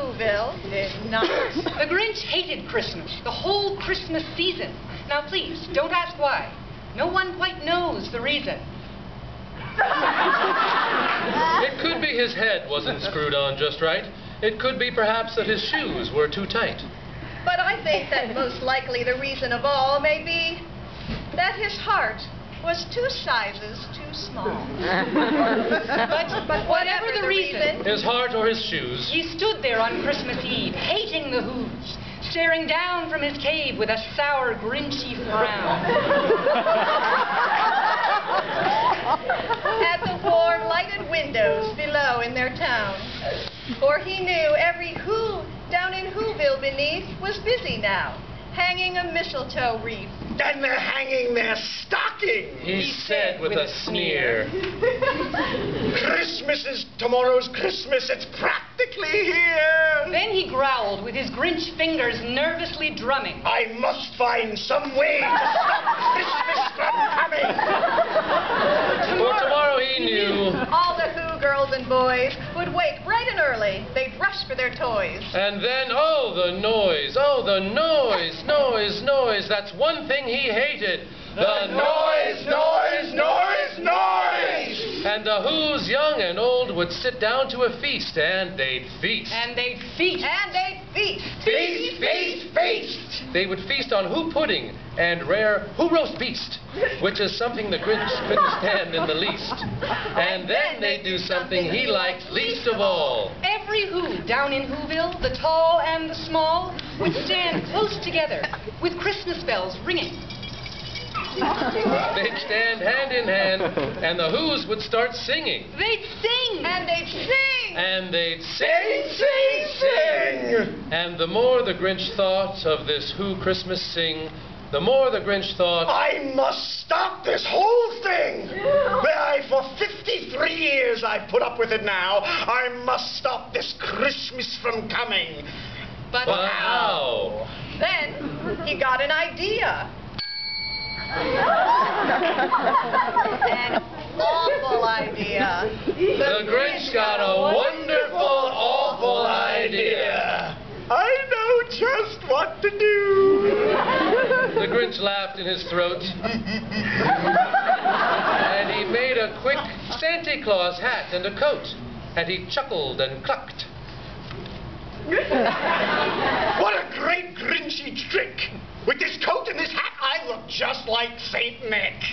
Whoville did not. The Grinch hated Christmas, the whole Christmas season. Now please, don't ask why. No one quite knows the reason. It could be his head wasn't screwed on just right. It could be perhaps that his shoes were too tight. But I think that most likely the reason of all may be that his heart was 2 sizes too small. But whatever the reason, his heart or his shoes, he stood there on Christmas Eve, hating the Who's, staring down from his cave with a sour, Grinchy frown. At the warm, lighted windows below in their town. For he knew every Who down in Whoville beneath was busy now, hanging a mistletoe wreath. And they're hanging their stocking, he said with a sneer. Christmas is tomorrow's Christmas. It's practically here. Then he growled with his Grinch fingers nervously drumming. I must find some way to stop Christmas from coming. For tomorrow he knew. All the Who girls and boys would wake bright and early. They'd rush for their toys. And then, oh, the noise, noise. That's one thing he hated. The noise. And the Who's, young and old, would sit down to a feast, and they'd feast. And they'd feast. And they'd feast. Feast. They would feast on Who pudding and rare Who roast beast, which is something the Grinch couldn't stand in the least. And then they'd do something he liked least of all. Every Who down in Whoville, the tall and the small, would stand close together with Christmas bells ringing. They'd stand hand in hand, and the Who's would start singing. They'd sing. And they'd sing. And they'd Sing. And the more the Grinch thought of this Who Christmas sing, the more the Grinch thought, I must stop this whole thing. For 53 years I've put up with it now. I must stop this Christmas from coming. But how? Then he got an idea. An awful idea. The Grinch got a wonderful, awful idea. I know just what to do. The Grinch laughed in his throat. And he made a quick Santa Claus hat and a coat. And he chuckled and clucked. What a great Grinchy trick. With this coat and this hat, I look just like Saint Nick.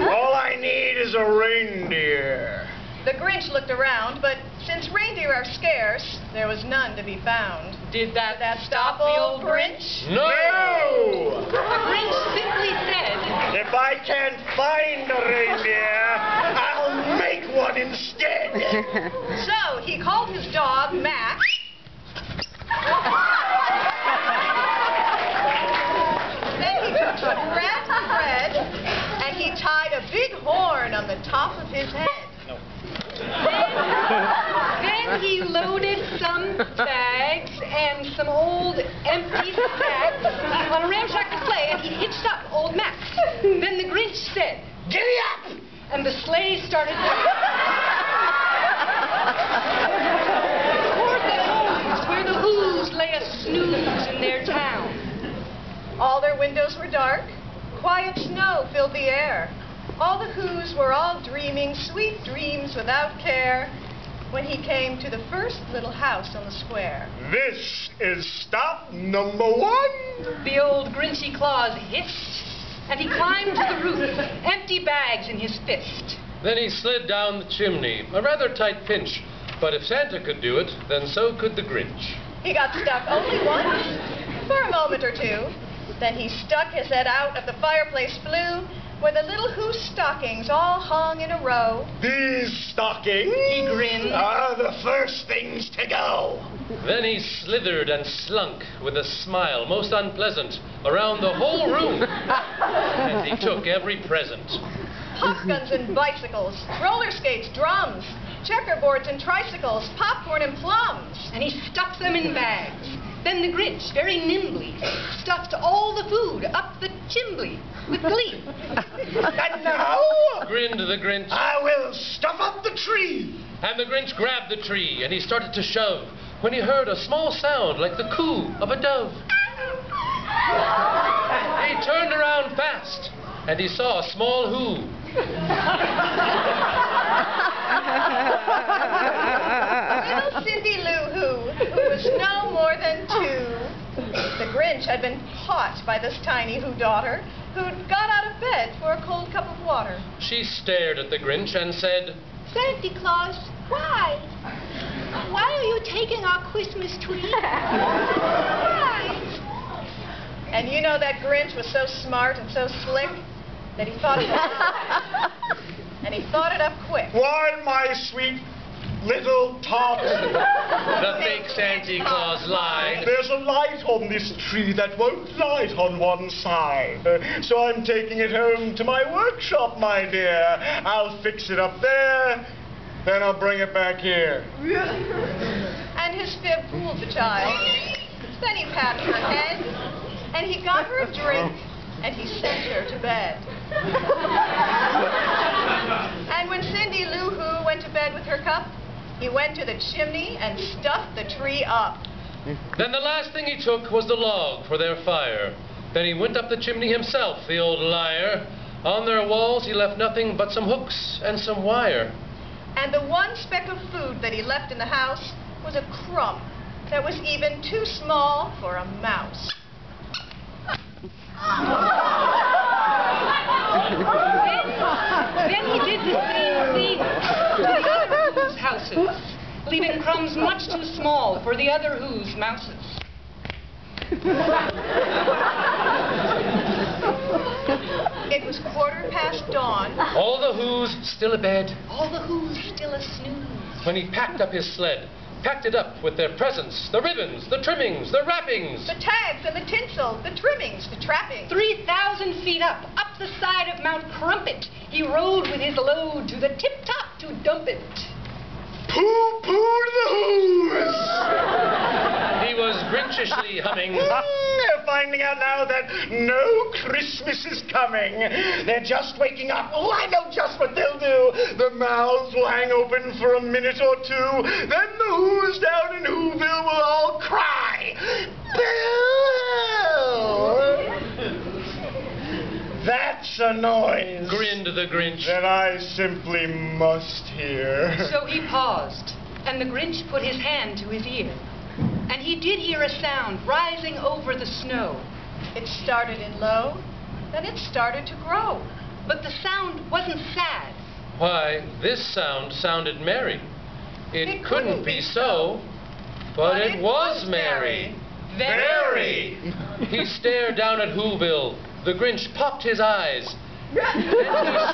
All I need is a reindeer. The Grinch looked around, but since reindeer are scarce, there was none to be found. did that Stop the old Grinch? No! The Grinch simply said, If I can't find a reindeer, I'll make one instead. So he called his dog, Max. Then he took some cracked bread and he tied a big horn on the top of his head. then he loaded some bags and some old empty sacks on a ramshackle sleigh and he hitched up old Max. Then the Grinch said, Giddy up! and the sleigh started toward the homes where the Who's lay a snooze in their town. All their windows were dark. Quiet snow filled the air. All the Who's were all dreaming sweet dreams without care when he came to the first little house on the square. This is stop number 1. The old Grinchy claws hissed, and he climbed to the roof, empty bags in his fist. Then he slid down the chimney, a rather tight pinch. But if Santa could do it, then so could the Grinch. He got stuck only once, for a moment or two. Then he stuck his head out of the fireplace flue, where the little Who's stockings all hung in a row. These stockings He grinned. are the first things to go. Then he slithered and slunk with a smile most unpleasant around the whole room. And he took every present. Pop guns and bicycles, roller skates, drums, checkerboards and tricycles, popcorn and plums. And he stuffed them in bags. Then the Grinch, very nimbly, stuffed all the food up the chimbley with glee. And now, Grinned the Grinch. I will stuff up the tree. And the Grinch grabbed the tree and he started to shove. when he heard a small sound like the coo of a dove. He turned around fast, and he saw a small who. Little Cindy Lou Who was no more than 2. The Grinch had been caught by this tiny Who daughter, who'd got out of bed for a cold cup of water. She stared at the Grinch and said, Santa Claus, why? Why are you taking our Christmas tree? Why? And you know that Grinch was so smart and so slick that he thought it up. And he thought it up quick. Why, my sweet little tot? the fake Santa Claus lied. There's a light on this tree that won't light on one side. So I'm taking it home to my workshop, my dear. I'll fix it up there, then I'll bring it back here. And his fib fooled the child. Then he patted her head, and he got her a drink, and he sent her to bed. And when Cindy Lou Who went to bed with her cup, he went to the chimney and stuffed the tree up. Then the last thing he took was the log for their fire. Then he went up the chimney himself, the old liar. On their walls he left nothing but some hooks and some wire. And the one speck of food that he left in the house was a crumb that was even too small for a mouse. Then he did the same thing to the other Who's houses, leaving crumbs much too small for the other Who's mouses. It was 15:15 dawn. All the Who's still abed. All the Who's still a snooze. When he packed up his sled, packed it up with their presents, the ribbons, the trimmings, the wrappings. The tags and the tinsel, the trimmings, the trappings. 3,000 feet up the side of Mount Crumpet, he rode with his load to the tip-top to dump it. Pooh-pooh the Who's! He was Grinchishly humming. They're finding out now that no Christmas is coming. They're just waking up. Oh, I know just what they'll do. The mouths will hang open for a minute or two. Then the Who's down in Whoville will all cry. Boo! That's a noise Grinned the Grinch. that I simply must hear. So he paused, and the Grinch put his hand to his ear. And he did hear a sound rising over the snow. It started in low, then it started to grow. But the sound wasn't sad. Why, this sound sounded merry. It couldn't be so, but it was merry. Very. He stared down at Whoville. The Grinch popped his eyes. Then he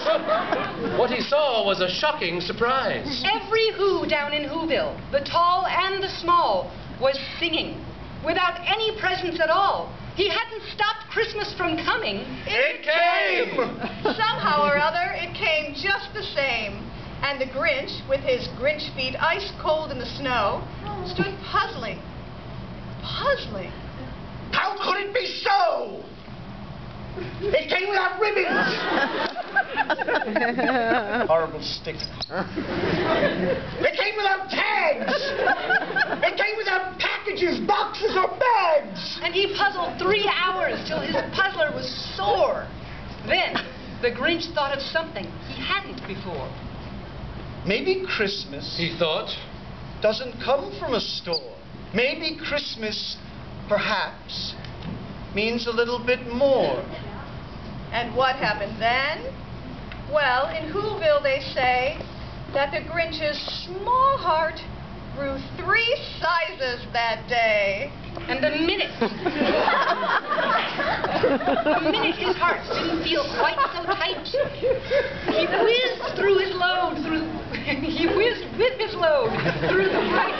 shook. What he saw was a shocking surprise. Every Who down in Whoville, the tall and the small, was singing without any presents at all. He hadn't stopped Christmas from coming. It came! Somehow or other, it came just the same. And the Grinch, with his Grinch feet ice cold in the snow, stood puzzling. How could it be so? It came without ribbons! Horrible stick. It came without tags! It came without packages, boxes, or bags! And he puzzled 3 hours till his puzzler was sore. Then the Grinch thought of something he hadn't before. Maybe Christmas, He thought, doesn't come from a store. Maybe Christmas, perhaps, means a little bit more. And what happened then? Well, in Whoville they say that the Grinch's small heart grew 3 sizes that day. And the minute his heart didn't feel quite so tight, he whizzed through his load, he whizzed with his load through the bright